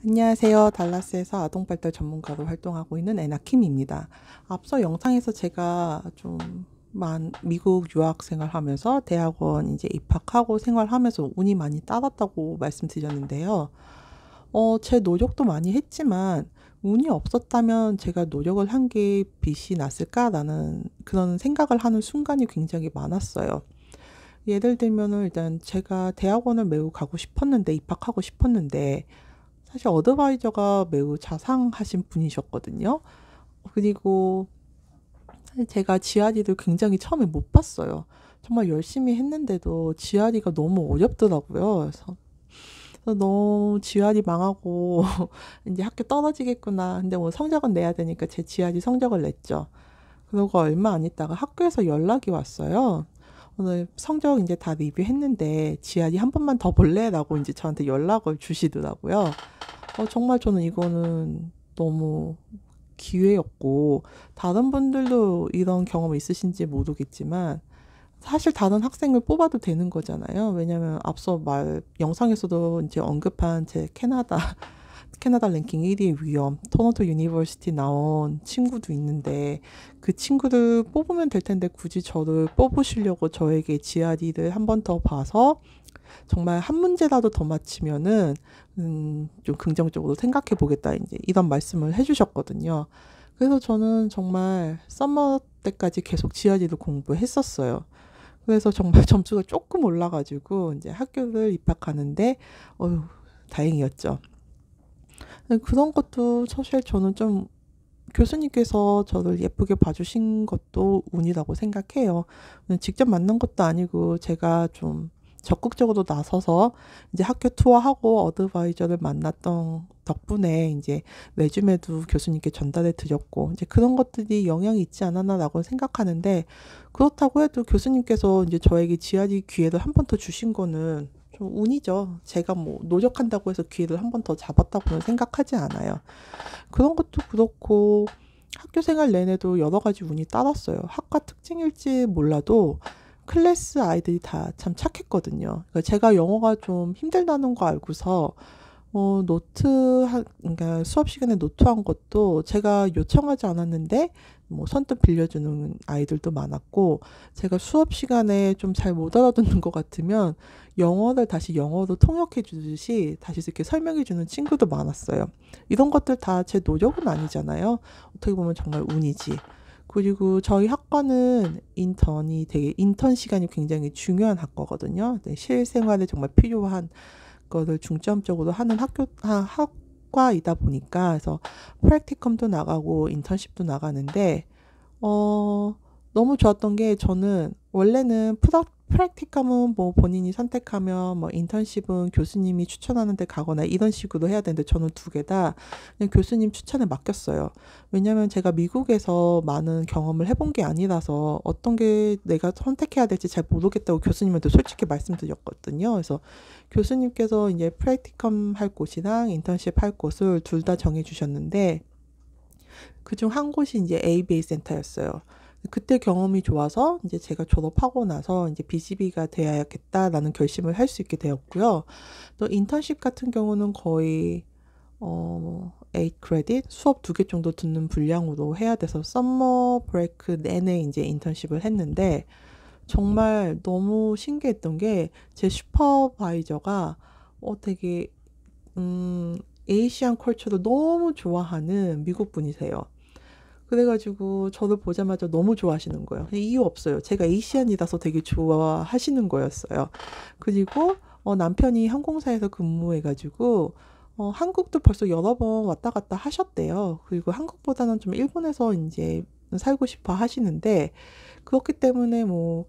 안녕하세요. 달라스에서 아동발달 전문가로 활동하고 있는 애나킴입니다. 앞서 영상에서 제가 미국 유학 생활하면서 대학원 이제 입학하고 생활하면서 운이 많이 따랐다고 말씀드렸는데요. 제 노력도 많이 했지만 운이 없었다면 제가 노력을 한 게 빛이 났을까라는 그런 생각을 하는 순간이 굉장히 많았어요. 예를 들면은 일단 제가 대학원을 매우 가고 싶었는데 입학하고 싶었는데 사실 어드바이저가 매우 자상하신 분이셨거든요. 그리고 사실 제가 GRE를 굉장히 처음에 못 봤어요. 정말 열심히 했는데도 GRE가 너무 어렵더라고요. 그래서 너무 GRE 망하고 이제 학교 떨어지겠구나. 근데 뭐 성적은 내야 되니까 제 GRE 성적을 냈죠. 그러고 얼마 안 있다가 학교에서 연락이 왔어요. 오늘 성적 이제 다 리뷰했는데 GRE 한 번만 더 볼래? 라고 이제 저한테 연락을 주시더라고요. 정말 저는 이거는 너무 기회였고, 다른 분들도 이런 경험 있으신지 모르겠지만, 사실 다른 학생을 뽑아도 되는 거잖아요. 왜냐면 앞서 영상에서도 이제 언급한 제 캐나다 랭킹 1위 위험, 토론토 유니버시티 나온 친구도 있는데, 그 친구를 뽑으면 될 텐데 굳이 저를 뽑으시려고 저에게 GRE를 한 번 더 봐서 정말 한 문제라도 더 맞히면은 좀 긍정적으로 생각해 보겠다 이제 이런 말씀을 해주셨거든요. 그래서 저는 정말 썸머 때까지 계속 GRE를 공부했었어요. 그래서 정말 점수가 조금 올라가지고 이제 학교를 입학하는데 어휴 다행이었죠. 그런 것도 사실 저는 좀 교수님께서 저를 예쁘게 봐주신 것도 운이라고 생각해요. 직접 만난 것도 아니고 제가 좀 적극적으로 나서서 이제 학교 투어하고 어드바이저를 만났던 덕분에 이제 레주메도 교수님께 전달해 드렸고 이제 그런 것들이 영향이 있지 않았나라고 생각하는데 그렇다고 해도 교수님께서 이제 저에게 GRE 기회를 한 번 더 주신 거는 좀 운이죠. 제가 뭐 노력한다고 해서 기회를 한 번 더 잡았다고는 생각하지 않아요. 그런 것도 그렇고 학교 생활 내내도 여러 가지 운이 따랐어요. 학과 특징일지 몰라도 클래스 아이들이 다 참 착했거든요. 그러니까 제가 영어가 좀 힘들다는 거 알고서 그러니까 수업 시간에 노트한 것도 제가 요청하지 않았는데 뭐 선뜻 빌려주는 아이들도 많았고 제가 수업 시간에 좀 잘 못 알아듣는 것 같으면 영어를 다시 영어로 통역해 주듯이 다시 이렇게 설명해 주는 친구도 많았어요. 이런 것들 다 제 노력은 아니잖아요. 어떻게 보면 정말 운이지. 그리고 저희 학과는 인턴 시간이 굉장히 중요한 학과거든요. 네, 실생활에 정말 필요한 거를 중점적으로 하는 학과이다 보니까 그래서 프랙티컴도 나가고 인턴십도 나가는데 어, 너무 좋았던 게 저는 원래는 프랙티컴은 뭐 본인이 선택하면 뭐 인턴십은 교수님이 추천하는 데 가거나 이런 식으로 해야 되는데 저는 두 개 다 그냥 교수님 추천에 맡겼어요. 왜냐면 제가 미국에서 많은 경험을 해본 게 아니라서 어떤 게 내가 선택해야 될지 잘 모르겠다고 교수님한테 솔직히 말씀드렸거든요. 그래서 교수님께서 이제 프랙티컴 할 곳이랑 인턴십 할 곳을 둘 다 정해 주셨는데 그중 한 곳이 이제 ABA 센터였어요. 그때 경험이 좋아서 이제 제가 졸업하고 나서 이제 BCB가 돼야겠다라는 결심을 할 수 있게 되었고요. 또 인턴십 같은 경우는 거의 8 크레딧 수업 2개 정도 듣는 분량으로 해야 돼서 썸머 브레이크 내내 이제 인턴십을 했는데 정말 너무 신기했던 게 제 슈퍼바이저가 되게 에이시안 컬처를 너무 좋아하는 미국 분이세요. 그래가지고 저를 보자마자 너무 좋아하시는 거예요. 이유 없어요. 제가 에이시안이라서 되게 좋아하시는 거였어요. 그리고 남편이 항공사에서 근무해가지고 한국도 벌써 여러 번 왔다 갔다 하셨대요. 그리고 한국보다는 좀 일본에서 이제 살고 싶어 하시는데 그렇기 때문에 뭐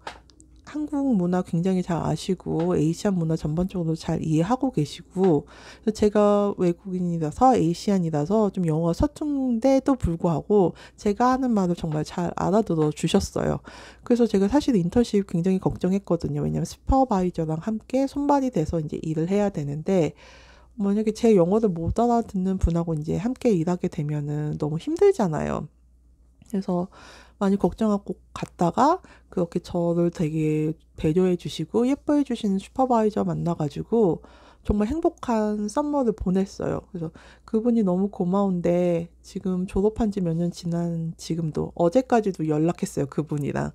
한국 문화 굉장히 잘 아시고 에이시안 문화 전반적으로 잘 이해하고 계시고 제가 외국인이라서 에이시안이라서 좀 영어가 서툰데도 불구하고 제가 하는 말을 정말 잘 알아들어 주셨어요. 그래서 제가 사실 인턴십 굉장히 걱정했거든요. 왜냐면 슈퍼바이저랑 함께 손발이 돼서 이제 일을 해야 되는데 만약에 제 영어를 못 알아듣는 분하고 이제 함께 일하게 되면은 너무 힘들잖아요. 그래서 많이 걱정하고 갔다가 그렇게 저를 되게 배려해 주시고 예뻐해 주시는 슈퍼바이저 만나가지고 정말 행복한 썸머를 보냈어요. 그래서 그분이 너무 고마운데 지금 졸업한 지 몇 년 지난 지금도 어제까지도 연락했어요. 그분이랑.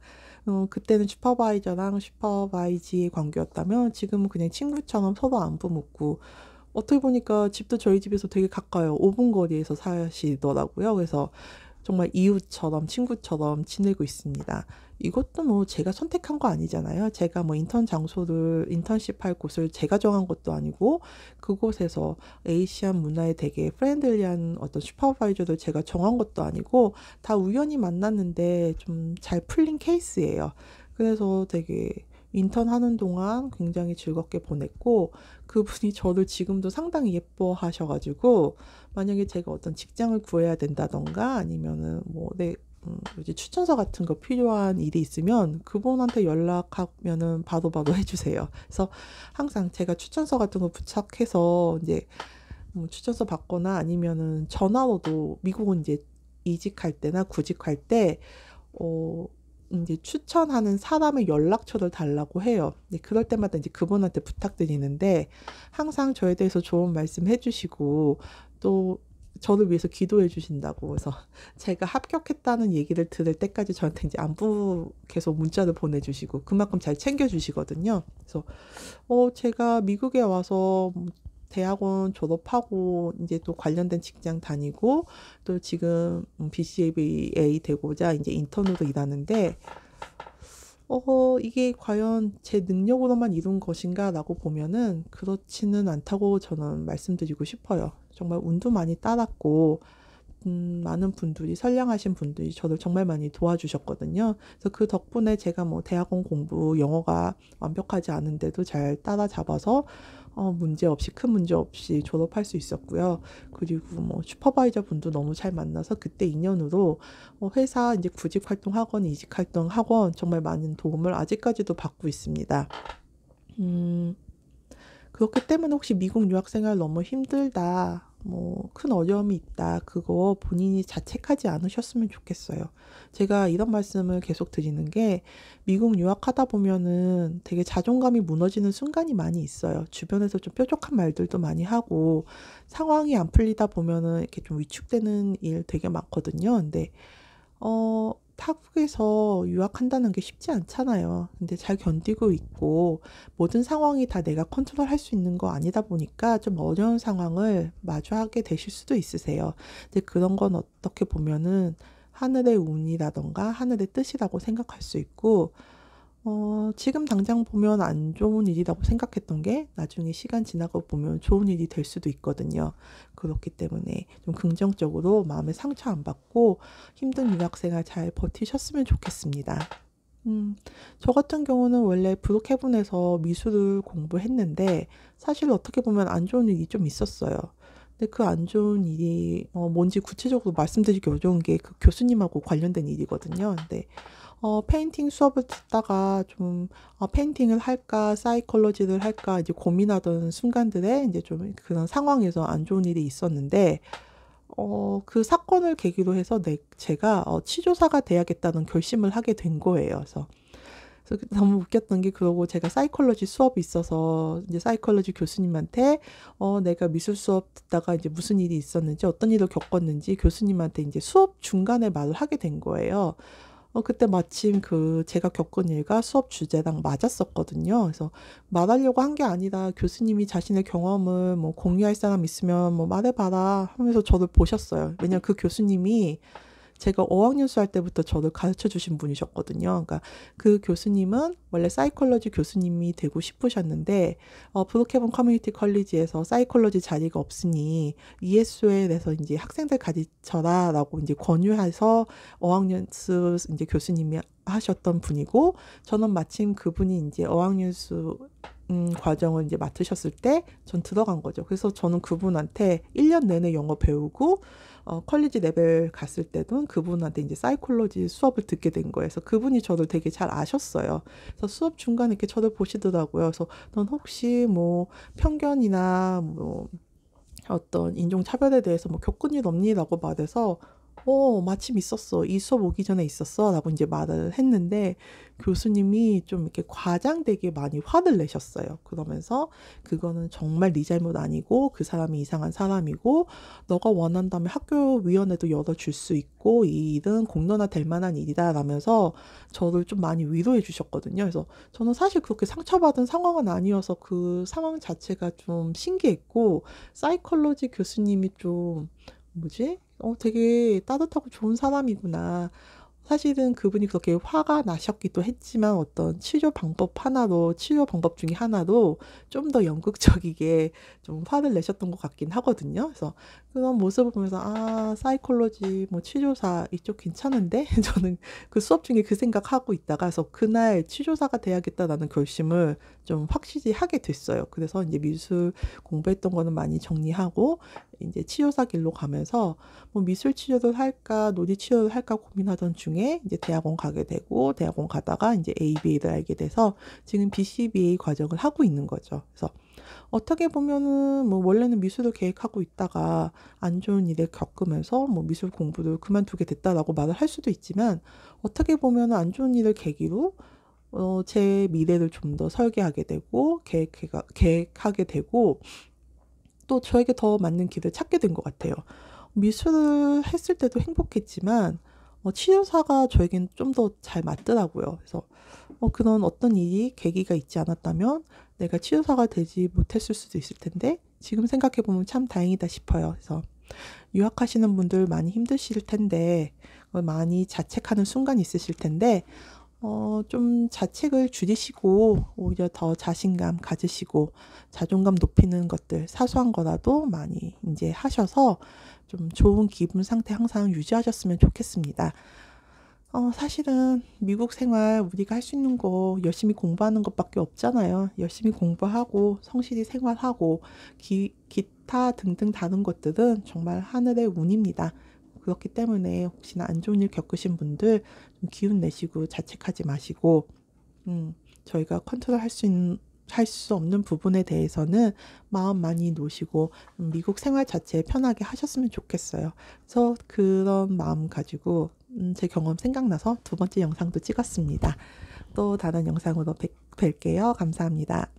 그때는 슈퍼바이저랑 슈퍼바이지의 관계였다면 지금은 그냥 친구처럼 서로 안부 묻고 어떻게 보니까 집도 저희 집에서 되게 가까워요. 5분 거리에서 사시더라고요. 그래서 정말 이웃처럼 친구처럼 지내고 있습니다. 이것도 뭐 제가 선택한 거 아니잖아요. 제가 뭐 인턴십 할 곳을 제가 정한 것도 아니고 그곳에서 에이시안 문화에 되게 프렌들리한 어떤 슈퍼바이저를 제가 정한 것도 아니고 다 우연히 만났는데 좀 잘 풀린 케이스예요. 그래서 되게 인턴하는 동안 굉장히 즐겁게 보냈고 그분이 저를 지금도 상당히 예뻐하셔가지고 만약에 제가 어떤 직장을 구해야 된다던가 아니면은 뭐지 추천서 같은 거 필요한 일이 있으면 그분한테 연락하면은 바로바로 해주세요. 그래서 항상 제가 추천서 같은 거 부착해서 이제 뭐 추천서 받거나 아니면은 전화로도 미국은 이제 이직할 때나 구직할 때 어, 이제 추천하는 사람의 연락처를 달라고 해요. 네, 그럴 때마다 이제 그분한테 부탁드리는데 항상 저에 대해서 좋은 말씀 해주시고 또 저를 위해서 기도해 주신다고. 그래서 제가 합격했다는 얘기를 들을 때까지 저한테 이제 안부 계속 문자를 보내주시고 그만큼 잘 챙겨주시거든요. 그래서 제가 미국에 와서 대학원 졸업하고 이제 또 관련된 직장 다니고 또 지금 BCBA 되고자 이제 인턴으로 일하는데 이게 과연 제 능력으로만 이룬 것인가라고 보면은 그렇지는 않다고 저는 말씀드리고 싶어요. 정말 운도 많이 따랐고 많은 분들이 선량하신 분들이 저를 정말 많이 도와주셨거든요. 그래서 그 덕분에 제가 뭐 대학원 공부 영어가 완벽하지 않은데도 잘 따라잡아서 문제 없이 큰 문제 없이 졸업할 수 있었고요. 그리고 뭐 슈퍼바이저 분도 너무 잘 만나서 그때 인연으로 회사 이제 구직 활동 학원, 이직 활동 학원 정말 많은 도움을 아직까지도 받고 있습니다. 음, 그렇기 때문에 혹시 미국 유학 생활 너무 힘들다, 뭐 큰 어려움이 있다, 그거 본인이 자책하지 않으셨으면 좋겠어요. 제가 이런 말씀을 계속 드리는 게 미국 유학하다 보면은 되게 자존감이 무너지는 순간이 많이 있어요. 주변에서 좀 뾰족한 말들도 많이 하고 상황이 안 풀리다 보면은 이렇게 좀 위축되는 일 되게 많거든요. 근데 타국에서 유학한다는 게 쉽지 않잖아요. 근데 잘 견디고 있고 모든 상황이 다 내가 컨트롤할 수 있는 거 아니다 보니까 좀 어려운 상황을 마주하게 되실 수도 있으세요. 근데 그런 건 어떻게 보면은 하늘의 운이라던가 하늘의 뜻이라고 생각할 수 있고 지금 당장 보면 안 좋은 일이라고 생각했던 게 나중에 시간 지나고 보면 좋은 일이 될 수도 있거든요. 그렇기 때문에 좀 긍정적으로 마음에 상처 안 받고 힘든 유학생활 잘 버티셨으면 좋겠습니다. 저 같은 경우는 원래 브룩헤븐에서 미술을 공부했는데 사실 어떻게 보면 안 좋은 일이 좀 있었어요. 근데 그 안 좋은 일이 뭔지 구체적으로 말씀드리기 어려운 게 그 교수님하고 관련된 일이거든요. 근데 페인팅 수업을 듣다가 좀 페인팅을 할까, 사이콜로지를 할까 이제 고민하던 순간들에 이제 좀 그런 상황에서 안 좋은 일이 있었는데 그 사건을 계기로 해서 제가 치조사가 돼야겠다는 결심을 하게 된 거예요. 그래서 너무 웃겼던 게 그러고 제가 사이콜로지 수업이 있어서 이제 사이콜로지 교수님한테 내가 미술 수업 듣다가 이제 무슨 일이 있었는지 어떤 일을 겪었는지 교수님한테 이제 수업 중간에 말을 하게 된 거예요. 그때 마침 제가 겪은 일과 수업 주제랑 맞았었거든요. 그래서 말하려고 한 게 아니라 교수님이 자신의 경험을 뭐 공유할 사람 있으면 뭐 말해봐라 하면서 저를 보셨어요. 왜냐면 그 교수님이 제가 어학연수 할 때부터 저를 가르쳐 주신 분이셨거든요. 그러니까 그 교수님은 원래 사이콜로지 교수님이 되고 싶으셨는데 브룩헤븐 커뮤니티 컬리지에서 사이콜로지 자리가 없으니 ESO에서 이제 학생들 가르쳐라라고 이제 권유해서 어학연수 이제 교수님이 하셨던 분이고 저는 마침 그분이 이제 어학연수 과정을 이제 맡으셨을 때 전 들어간 거죠. 그래서 저는 그분한테 1년 내내 영어 배우고 컬리지 레벨 갔을 때도 그분한테 이제 사이콜로지 수업을 듣게 된 거예요. 그래서 그분이 저를 되게 잘 아셨어요. 그래서 수업 중간에 이렇게 저를 보시더라고요. 그래서 넌 혹시 뭐 편견이나 뭐 어떤 인종차별에 대해서 뭐 겪은 일 없니? 라고 말해서 마침 있었어. 이 수업 오기 전에 있었어. 라고 이제 말을 했는데 교수님이 좀 이렇게 과장되게 많이 화를 내셨어요. 그러면서 그거는 정말 네 잘못 아니고 그 사람이 이상한 사람이고 너가 원한다면 학교위원회도 열어줄 수 있고 이 일은 공론화될 만한 일이다 라면서 저를 좀 많이 위로해 주셨거든요. 그래서 저는 사실 그렇게 상처받은 상황은 아니어서 그 상황 자체가 좀 신기했고 사이콜로지 교수님이 좀 뭐지? 되게 따뜻하고 좋은 사람이구나. 사실은 그분이 그렇게 화가 나셨기도 했지만 어떤 치료 방법 중에 하나로 좀 더 연극적이게 좀 화를 내셨던 것 같긴 하거든요. 그래서 그런 모습을 보면서 아, 사이콜로지 뭐 치료사 이쪽 괜찮은데? 저는 그 수업 중에 그 생각하고 있다가 그래서 그날 치료사가 돼야겠다라는 결심을 좀 확실히 하게 됐어요. 그래서 이제 미술 공부했던 거는 많이 정리하고 이제 치료사 길로 가면서 뭐 미술 치료를 할까 놀이 치료를 할까 고민하던 중에 이제 대학원 가게 되고 대학원 가다가 이제 ABA를 알게 돼서 지금 BCBA 과정을 하고 있는 거죠. 그래서 어떻게 보면은 뭐 원래는 미술을 계획하고 있다가 안 좋은 일을 겪으면서 뭐 미술 공부를 그만두게 됐다라고 말을 할 수도 있지만 어떻게 보면은 안 좋은 일을 계기로 제 미래를 좀 더 설계하게 되고 계획하게 되고 또 저에게 더 맞는 길을 찾게 된 것 같아요. 미술을 했을 때도 행복했지만 치료사가 저에겐 좀 더 잘 맞더라고요. 그래서 그런 어떤 일이 계기가 있지 않았다면 내가 치료사가 되지 못했을 수도 있을 텐데 지금 생각해 보면 참 다행이다 싶어요. 그래서 유학하시는 분들 많이 힘드실 텐데 많이 자책하는 순간이 있으실 텐데 좀 자책을 줄이시고 오히려 더 자신감 가지시고 자존감 높이는 것들 사소한 거라도 많이 이제 하셔서 좀 좋은 기분 상태 항상 유지하셨으면 좋겠습니다. 사실은 미국 생활 우리가 할 수 있는 거 열심히 공부하는 것밖에 없잖아요. 열심히 공부하고 성실히 생활하고 기타 등등 다른 것들은 정말 하늘의 운입니다. 그렇기 때문에 혹시나 안 좋은 일 겪으신 분들 좀 기운 내시고 자책하지 마시고 저희가 컨트롤 할 수 없는 부분에 대해서는 마음 많이 놓으시고 미국 생활 자체 편하게 하셨으면 좋겠어요. 그래서 그런 마음 가지고 제 경험 생각나서 두 번째 영상도 찍었습니다. 또 다른 영상으로 뵐게요. 감사합니다.